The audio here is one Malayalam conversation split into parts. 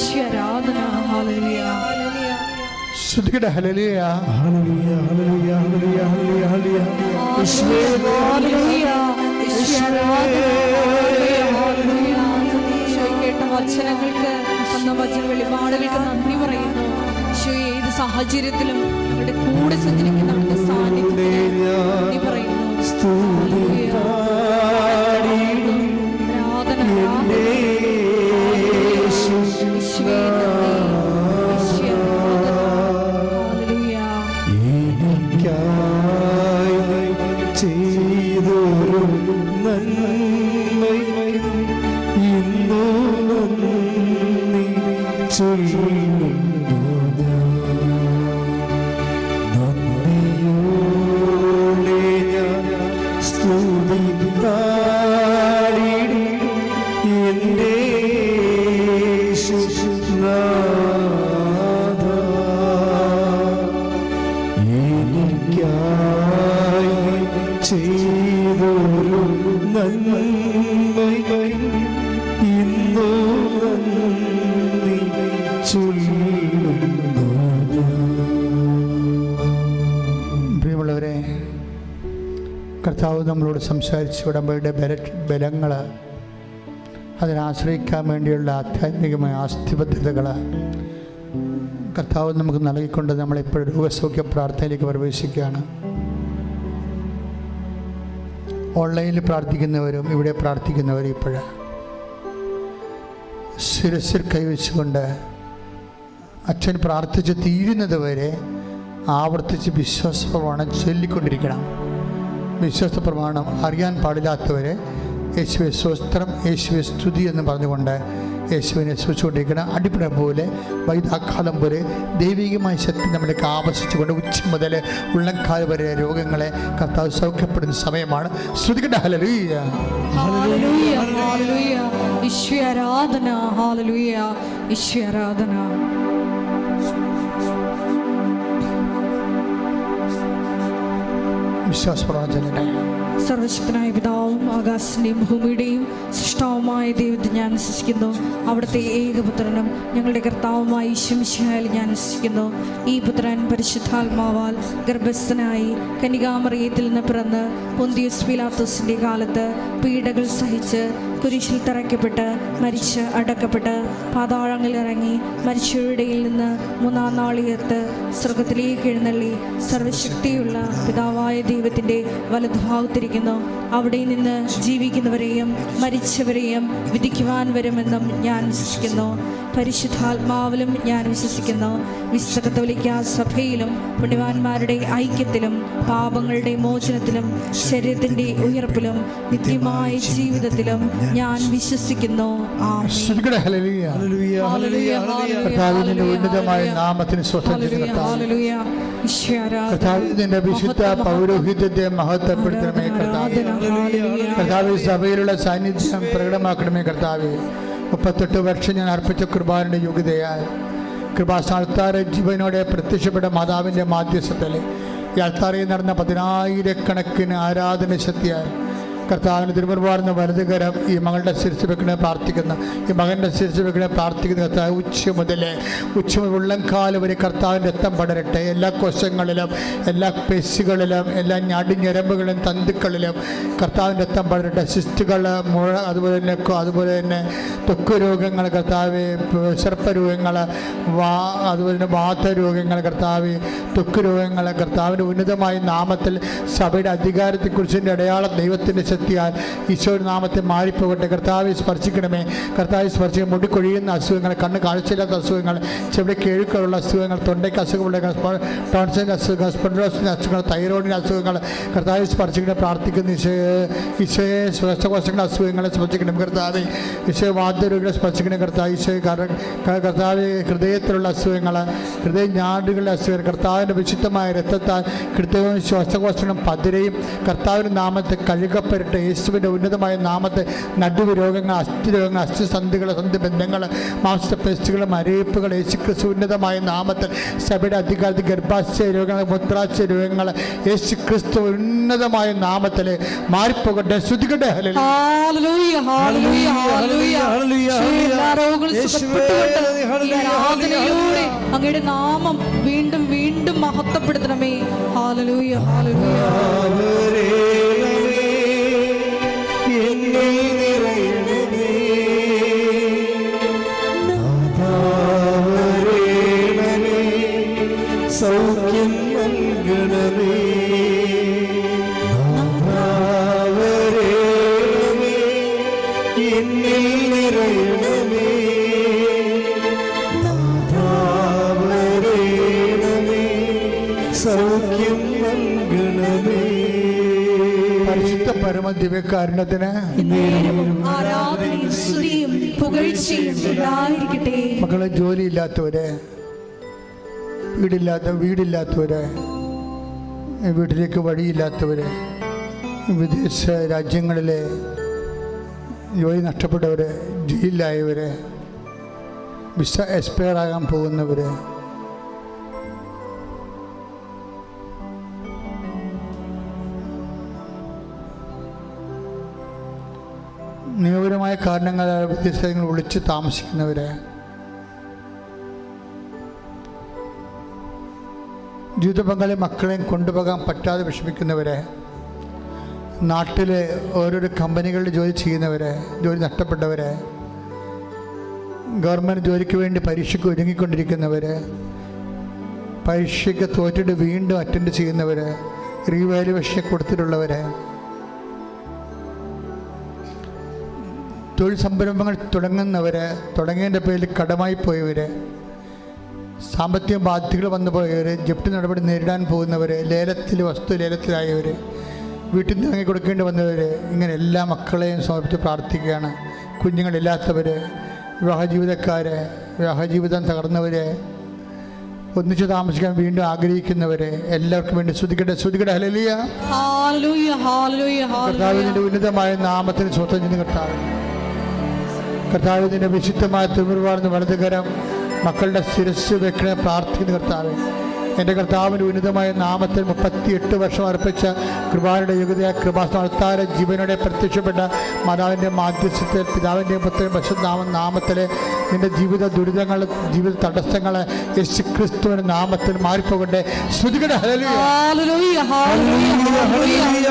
ഈശ്വരാധന. ഹല്ലേലൂയ ശ്രുതികട ഹല്ലേലൂയ ഹല്ലേലൂയ ഹല്ലേലൂയ ഹല്ലേലൂയ ഹല്ലേലൂയ കേട്ട വചനങ്ങൾക്ക് തന്ന വചന വെളിപാടുകൾക്ക് നന്ദി പറയുന്നു. ഏത് സാഹചര്യത്തിലും നിങ്ങളുടെ കൂടെ സഞ്ചരിക്കുന്ന അവിടുത്തെ സാന്നിധ്യത്തിന് നന്ദി പറയുന്നു. ചെയ്തൊരു നന്മയ്ക്ക് ഇന്നു നന്ദി ചൊല്ലുന്നു നന്ദിയോടെ ഞാൻ സ്തുതി പാടിടും എൻ്റെ യേശുനാഥ. എനിക്കായി ചെയ്തൊരു നന്മയ്ക്ക് ഇന്നു നന്ദി ചൊല്ലുന്നു. പ്രിയമുള്ളവരെ, കർത്താവ് നമ്മളോട് സംസാരിച്ച ഉടമ്പടിയുടെ ബലങ്ങൾ, അതിനാശ്രയിക്കാൻ വേണ്ടിയുള്ള ആധ്യാത്മികമായ ആസ്തിബദ്ധതകൾ കർത്താവ് നമുക്ക് നൽകിക്കൊണ്ട് നമ്മളിപ്പോൾ രോഗസൗഖ്യ പ്രാർത്ഥനയിലേക്ക് പ്രവേശിക്കുകയാണ്. ഓൺലൈനിൽ പ്രാർത്ഥിക്കുന്നവരും ഇവിടെ പ്രാർത്ഥിക്കുന്നവരും ഇപ്പോൾ ശിരസിൽ കൈവച്ചുകൊണ്ട് അച്ഛൻ പ്രാർത്ഥിച്ച് തീരുന്നത് വരെ ആവർത്തിച്ച് വിശ്വാസപ്രമാണം ചൊല്ലിക്കൊണ്ടിരിക്കണം. വിശ്വാസപ്രമാണം അറിയാൻ പാടില്ലാത്തവരെ യേശുവെ സ്വസ്ത്രം, യേശുവെ സ്തുതി എന്ന് പറഞ്ഞുകൊണ്ട് യേശുവിനെ സ്തുതിച്ചുകൊണ്ടിരിക്കണം. അടിപ്പട പോലെ വൈദാക്കാലം പോലെ ദൈവികമായ ശക്തി നമ്മളിലേക്ക് ആവർത്തിച്ചുകൊണ്ട് ഉച്ച മുതൽ ഉള്ളംകാൽ വരെ രോഗങ്ങളെ കർത്താവ് സൗഖ്യപ്പെടുന്ന സമയമാണ്. സ്തുതിക്കട്ടെ. ഹല്ലേലൂയ ഹല്ലേലൂയ ഹല്ലേലൂയ ഈശ്വരാധന. ഹല്ലേലൂയ ഈശ്വരാധന. വിശ്വാസപ്രവചനം. സർവശക്തനായ പിതാവും ആകാശത്തിൻ്റെയും ഭൂമിയുടെയും സൃഷ്ടാവുമായ ദൈവത്തെ ഞാൻ വിശ്വസിക്കുന്നു. അവിടുത്തെ ഏകപുത്രനും ഞങ്ങളുടെ കർത്താവുമായ യേശു മിശിഹായിൽ ഞാൻ വിശ്വസിക്കുന്നു. ഈ പുത്രൻ പരിശുദ്ധാത്മാവാൽ ഗർഭസ്ഥനായി കന്യകാമറിയത്തിൽ നിന്ന് പിറന്ന് പൊന്തിയോസ് പീലാത്തോസിൻ്റെ കാലത്ത് പീഡകൾ സഹിച്ച് കുരിശിൽ തറയ്ക്കപ്പെട്ട് മരിച്ച് അടക്കപ്പെട്ട് പാതാളങ്ങളിൽ ഇറങ്ങി മരിച്ചവരുടെ നിന്ന് മൂന്നാം നാളികത്ത് സ്വർഗത്തിലേക്ക് എഴുന്നള്ളി സർവശക്തിയുള്ള പിതാവായ ദൈവത്തിൻ്റെ വലതുഭാഗത്തിരിക്കുന്നു. അവിടെ നിന്ന് ജീവിക്കുന്നവരെയും മരിച്ചവരെയും വിധിക്കുവാൻ വരുമെന്നും ഞാൻ വിശ്വസിക്കുന്നു. പരിശുദ്ധാത്മാവിലും ഞാൻ വിശ്വസിക്കുന്നു. വിശുദ്ധ കത്തോലിക്കാ സഭയിലും പുണ്യവാന്മാരുടെ ഐക്യത്തിലും പാപങ്ങളുടെ മോചനത്തിലും ശരീരത്തിൻ്റെ ഉയർപ്പിലും നിത്യമായ ജീവിതത്തിലും ഞാൻ വിശ്വസിക്കുന്നു. ഉന്നതമായ നാമത്തിന് കർത്താവിന്റെ വിശുദ്ധ പൗരോഹിത്യത്തെ മഹത്വപ്പെടുത്തണമേ കർത്താവ്. സഭയിലുള്ള സാന്നിധ്യം പ്രകടമാക്കണമേ കർത്താവ്. 38 വർഷം ഞാൻ അർപ്പിച്ച കൃപാന്റെ യോഗ്യതയാൽ കൃപാസ്ഥാനത്താര ജീവനോടെ പ്രത്യക്ഷപ്പെട്ട മാതാവിൻ്റെ മാധ്യസ്ഥത്തിൽ ഈ അൾത്താരയിൽ നടന്ന 10,000 ആരാധന ശക്തിയാൽ കർത്താവിന് തിരുമുറുപാടുന്ന വലതുകരം ഈ മകളുടെ ശിരസ് വെക്കണേ പ്രാർത്ഥിക്കുന്ന, ഈ മകൻ്റെ ശിരസ് വെക്കണേ പ്രാർത്ഥിക്കുന്ന കർത്താവ് ഉച്ച മുതൽ ഉള്ളംകാല് വരെ കർത്താവിൻ്റെ രക്തം പടരട്ടെ. എല്ലാ കോശങ്ങളിലും എല്ലാ പെശുകളിലും എല്ലാ ഞരമ്പുകളിലും തന്തുക്കളിലും കർത്താവിൻ്റെ രക്തം പടരട്ടെ. സിസ്റ്റുകൾ, മുഴ, അതുപോലെ തന്നെ ത്വക്ക് രോഗങ്ങൾ കർത്താവ്, സർപ്പരോഗങ്ങൾ, അതുപോലെ തന്നെ വാതരോഗങ്ങൾ കർത്താവ്, ത്വക്ക് രോഗങ്ങൾ കർത്താവിൻ്റെ ഉന്നതമായ നാമത്തിൽ സഭയുടെ അധികാരത്തെക്കുറിച്ചിൻ്റെ അടയാളം ദൈവത്തിൻ്റെ ശക്തിയാൽ ഈശോ നാമത്തെ മാറിപ്പോകട്ടെ. കർത്താവെ സ്പർശിക്കണമേ. കർത്താവെ സ്പർശിക്കാൻ മുടിക്കൊഴിയുന്ന അസുഖങ്ങൾ, കണ്ണ് കാഴ്ചയില്ലാത്ത അസുഖങ്ങൾ, ചെവിടെ കേഴുക്കളുള്ള അസുഖങ്ങൾ, തൊണ്ടയ്ക്ക് അസുഖമുള്ള ടോൺസിൻ്റെ അസുഖങ്ങൾ, സ്പോണ്ടിലോസിൻ്റെ അസുഖങ്ങൾ, തൈറോയിഡിൻ്റെ അസുഖങ്ങൾ കർത്താവെ സ്പർശിക്കണേ പ്രാർത്ഥിക്കുന്നു. ഈശോയെ ശ്വാസകോശങ്ങളുടെ അസുഖങ്ങളെ സ്പർശിക്കണം കർത്താവെ. ഈശോയെ വാദ്യരോഗികളെ സ്പർശിക്കണേ കർത്താവ്. ഈശോയെ കർത്താവെ ഹൃദയത്തിലുള്ള അസുഖങ്ങൾ, ഹൃദയ ഞാടുകളുടെ അസുഖങ്ങൾ കർത്താവിൻ്റെ വിശുദ്ധമായ രക്തത്താൽ കൃത്യവും ശ്വാസകോശങ്ങളും പതിരയും കർത്താവിൻ്റെ നാമത്തെ കഴുകപ്പെടട്ടെ. വരട്ടെ. യേശുവിൻ്റെ ഉന്നതമായ നാമത്തെ നടുവ് രോഗങ്ങൾ, അസ്ഥിരോഗങ്ങൾ, അസ്ഥിസന്ധികൾ, സന്ധിബന്ധങ്ങൾ, മാംസപേശികൾ, മരയിപ്പുകൾ യേശുക്രിസ്തു ഉന്നതമായ നാമത്തിൽ സഭയുടെ അധികാരത്തിൽ ഗർഭാശയ രോഗങ്ങൾ, മൂത്രാശയ രോഗങ്ങൾ യേശുക്രിസ്തു ഉന്നതമായ നാമത്തിൽ മാറിപ്പോകട്ടെ. ശ്രുതികട്ടെ. ഹല്ലേലൂയ, ഹല്ലേലൂയ, ഹല്ലേലൂയ. എല്ലാ രോഗങ്ങളും സുഖപ്പെട്ടുകൊണ്ട് ഈ ആരാധനയിലൂടെ അങ്ങയുടെ നാമം വീണ്ടും വീണ്ടും മഹത്വപ്പെടുത്തണമേ. Hallelujah, hallelujah. സൗഖ്യം നൽകണമേ, എന്നിൽ നിറയണമേ, സൗഖ്യം നൽകണമേ. പരിശുദ്ധ പരമ ദിവ്യകാരുണ്യത്തിന് ആരാധനയും സ്തുതിയും പുകഴ്ചയും ഉണ്ടായിരിക്കട്ടെ. മക്കളെ, ജോലിയില്ലാത്തവരെ, വീടില്ലാത്തവരെ, വീട്ടിലേക്ക് വഴിയില്ലാത്തവരെ, വിദേശ രാജ്യങ്ങളിലെ ജോലി നഷ്ടപ്പെട്ടവർ, ജയിലിലായവർ, വിസ എക്സ്പയർ ആകാൻ പോകുന്നവർ, നിയമപരമായ കാരണങ്ങളാൽ വിദേശങ്ങൾ ഒളിച്ച് താമസിക്കുന്നവർ, ജീവിത പങ്കാളി മക്കളെയും കൊണ്ടുപോകാൻ പറ്റാതെ വിഷമിക്കുന്നവരെ, നാട്ടിലെ ഓരോരോ കമ്പനികളിൽ ജോലി ചെയ്യുന്നവരെ, ജോലി നഷ്ടപ്പെട്ടവരെ, ഗവൺമെൻറ് ജോലിക്ക് വേണ്ടി പരീക്ഷയ്ക്ക് ഒരുങ്ങിക്കൊണ്ടിരിക്കുന്നവർ, പരീക്ഷയ്ക്ക് തോറ്റിട്ട് വീണ്ടും അറ്റൻഡ് ചെയ്യുന്നവർ, റീവാലുവേഷൻ കൊടുത്തിട്ടുള്ളവർ, തൊഴിൽ സംരംഭങ്ങൾ തുടങ്ങുന്നവർ, തുടങ്ങിയതിൻ്റെ പേരിൽ കടമായി പോയവർ, സാമ്പത്തിക ബാധ്യതകൾ വന്നു പോയവർ, ജപ്തി നടപടി നേരിടാൻ പോകുന്നവർ, വസ്തു ലേലത്തിലായവർ, വീട്ടിൽ നിന്ന് ഇറങ്ങി കൊടുക്കേണ്ടി വന്നവർ, ഇങ്ങനെ എല്ലാ മക്കളെയും സമർപ്പിച്ച് പ്രാർത്ഥിക്കുകയാണ്. കുഞ്ഞുങ്ങളില്ലാത്തവർ, വിവാഹജീവിതക്കാർ, വിവാഹജീവിതം തകർന്നവർ, ഒന്നിച്ച് താമസിക്കാൻ വീണ്ടും ആഗ്രഹിക്കുന്നവർ, എല്ലാവർക്കും വേണ്ടി ശ്രുതിക്കട്ടെ. ഹല്ലേലൂയ, ഹല്ലേലൂയ, ഹല്ലേലൂയ. കർത്താവിൻ്റെ ഉന്നതമായ നാമത്തിന് സ്വന്തം ചെയ്യുന്ന കർത്താവിൻ്റെ വിശുദ്ധമായ തിരുമുറിവാർന്ന വലതുകരം മക്കളുടെ ശിരസ് വെക്കണേ പ്രാർത്ഥിക്കുന്ന കർത്താവ്. എൻ്റെ കർത്താവിൻ്റെ ഉന്നതമായ നാമത്തിൽ 38 വർഷം അർപ്പിച്ച കൃപായുടെ യുഗതയാ കൃപാസ്ഥാന ജീവനോടെ പ്രത്യക്ഷപ്പെട്ട മാതാവിൻ്റെ മാധ്യസ്ഥത്തിൽ പിതാവിൻ്റെയും പുത്രൻ്റെയും പരിശുദ്ധ നാമത്തിൽ നിൻ്റെ ജീവിത ദുരിതങ്ങൾ, ജീവിത തടസ്സങ്ങൾ യേശുക്രിസ്തുവിൻ്റെ നാമത്തിൽ മാറിപ്പോകട്ടെ. ശ്രുതികട്ടെ. ഹല്ലേലൂയ, ഹല്ലേലൂയ, ഹല്ലേലൂയ.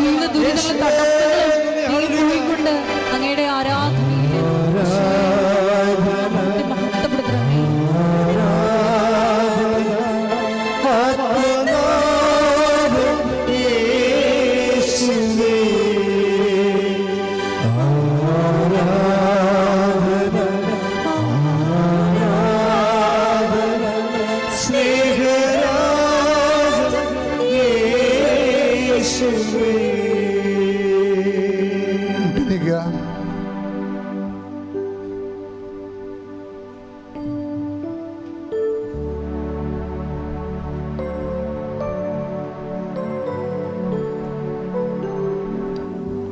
ജീവിത ദുരിതങ്ങളും തടസ്സങ്ങളും നീങ്ങിക്കൊണ്ട് അങ്ങയുടെ ആരാധനയിൽ മഹത്വപ്പെടുത്തണമേ.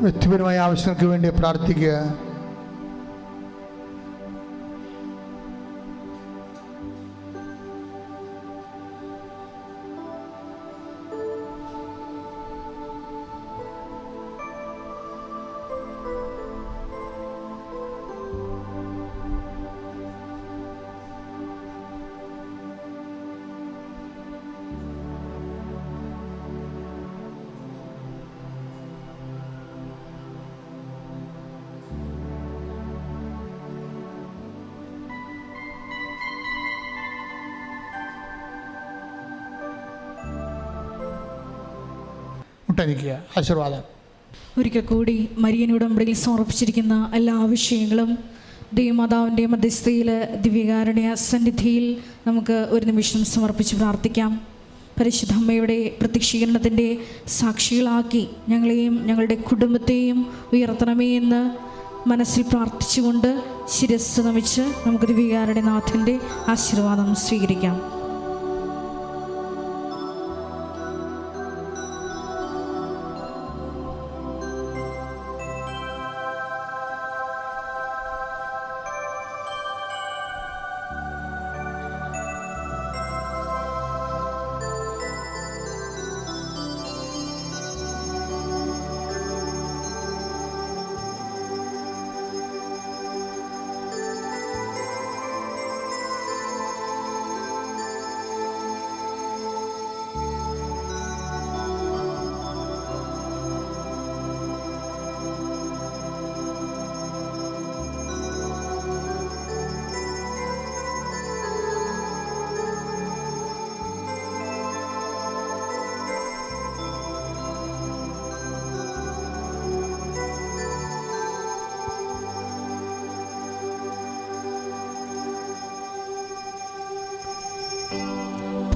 വ്യക്തിപരമായ ആവശ്യങ്ങൾക്ക് വേണ്ടി പ്രാർത്ഥിക്കുക. ആശീർവാദം. ഒരിക്കൽ കൂടി മരിയൻ ഉടമ്പടിയിൽ സമർപ്പിച്ചിരിക്കുന്ന എല്ലാ വിഷയങ്ങളും ദൈവമാതാവിൻ്റെ മധ്യസ്ഥയിൽ ദിവ്യകാരുണ്യ സന്നിധിയിൽ നമുക്ക് ഒരു നിമിഷം സമർപ്പിച്ച് പ്രാർത്ഥിക്കാം. പരിശുദ്ധ അമ്മയുടെ പ്രത്യക്ഷീകരണത്തിൻ്റെ സാക്ഷികളാക്കി ഞങ്ങളെയും ഞങ്ങളുടെ കുടുംബത്തെയും ഉയർത്തണമേ എന്ന് മനസ്സിൽ പ്രാർത്ഥിച്ചുകൊണ്ട് ശിരസ്സ് നമിച്ച് നമുക്ക് ദിവ്യകാരുണ്യനാഥൻ്റെ ആശീർവാദം സ്വീകരിക്കാം.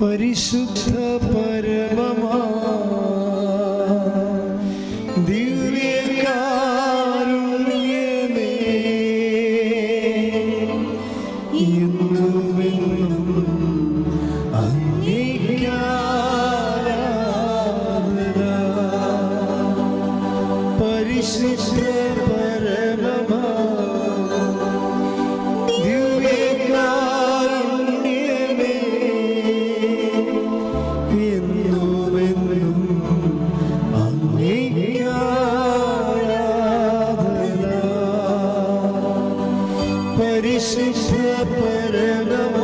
പരിശുദ്ധ പരമമാ ദിവ്യകാരുണ്യമേ, എന്നുമെന്നും അങ്ങേയ്ക്കാരാധന. പരിശുദ്ധ പരമമാ ദിവ്യകാരുണ്യമേ, എന്നുമെന്നും അങ്ങേയ്ക്കാരാധന. പരിശുദ്ധ പരമമാ